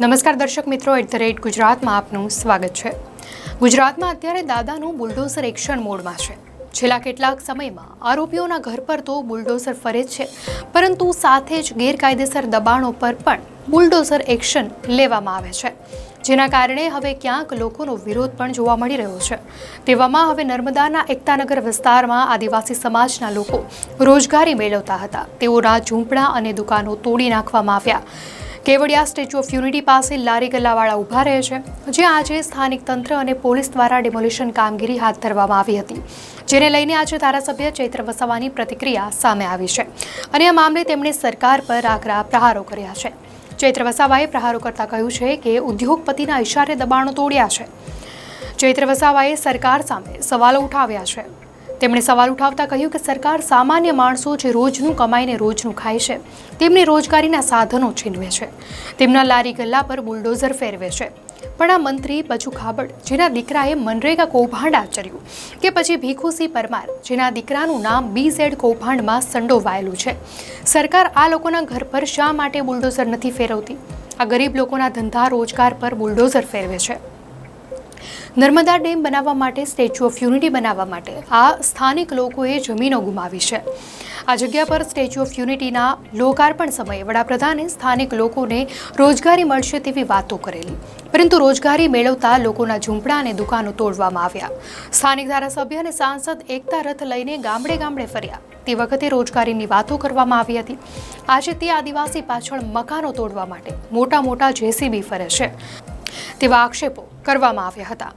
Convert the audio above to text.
નમસ્કાર દર્શક મિત્રો, @ગુજરાતમાં આપનું સ્વાગત છે। ગુજરાતમાં અત્યારે દાદાનું બુલડોઝર એક્શન મોડમાં છે। છેલ્લા કેટલાક સમયમાં આરોપીઓના ઘર પર તો બુલડોઝર ફરે છે, પરંતુ સાથે જ ગેરકાયદેસર દબાણો પર પણ બુલડોઝર એક્શન લેવામાં આવે છે, જેના કારણે હવે ક્યાંક લોકોનો વિરોધ પણ જોવા મળી રહ્યો છે। તેવામાં હવે નર્મદાના એકતાનગર વિસ્તારમાં આદિવાસી સમાજના લોકો રોજગારી મેળવતા હતા, તેઓના ઝૂંપડા અને દુકાનો તોડી નાખવામાં આવ્યા। કેવડિયા સ્ટેચ્યુ ઓફ યુનિટી પાસે લારી ગલ્લાવાળા ઊભા રહે છે, જ્યાં આજે સ્થાનિક તંત્ર અને પોલીસ દ્વારા ડિમોલિશન કામગીરી હાથ ધરવામાં આવી હતી, જેને લઈને આજે ધારાસભ્ય ચૈત્ર વસાવાની પ્રતિક્રિયા સામે આવી છે અને આ મામલે તેમણે સરકાર પર આકરા પ્રહારો કર્યા છે। ચૈત્ર વસાવાએ પ્રહારો કરતા કહ્યું છે કે ઉદ્યોગપતિના ઇશારે દબાણો તોડ્યા છે। ચૈત્ર વસાવાએ સરકાર સામે સવાલો ઉઠાવ્યા છે। તેમણે સવાલ ઉઠાવતા કહ્યું કે સરકાર સામાન્ય માણસો જે રોજનું કમાઈને રોજનું ખાય છે, તેમની રોજગારીના સાધનો છીનવે છે, તેમના લારી ગલ્લા પર બુલડોઝર ફેરવે છે। પણ આ મંત્રી બચુ ખાબડ, જેના દીકરાએ મનરેગા કૌભાંડ આચર્યું, કે પછી ભીખુસિંહ પરમાર, જેના દીકરાનું નામ BZ કૌભાંડમાં સંડોવાયેલું છે, સરકાર આ લોકોના ઘર પર શા માટે બુલડોઝર નથી ફેરવતી? આ ગરીબ લોકોના ધંધા રોજગાર પર બુલડોઝર ફેરવે છે। નર્મદા ડેમ બનાવવા માટે, સ્ટેચ્યુ ઓફ યુનિટી બનાવવા માટે આ સ્થાનિક લોકોએ જમીનો ગુમાવી છે। આ જગ્યા પર સ્ટેચ્યુ ઓફ યુનિટીના લોકાર્પણ સમયે વડાપ્રધાને સ્થાનિક લોકોને રોજગારી મળશે તેવી વાતો કરેલી, પરંતુ રોજગારી મેળવતા લોકોના ઝૂંપડા અને દુકાનો તોડવામાં આવ્યા। સ્થાનિક ધારાસભ્ય અને સાંસદ એકતા રથ લઈને ગામડે ગામડે ફર્યા, તે વખતે રોજગારીની વાતો કરવામાં આવી હતી। આજે તે આદિવાસી પાછળ મકાનો તોડવા માટે મોટા JCB ફરે છે તેવા આક્ષેપો કરવામાં આવ્યા હતા।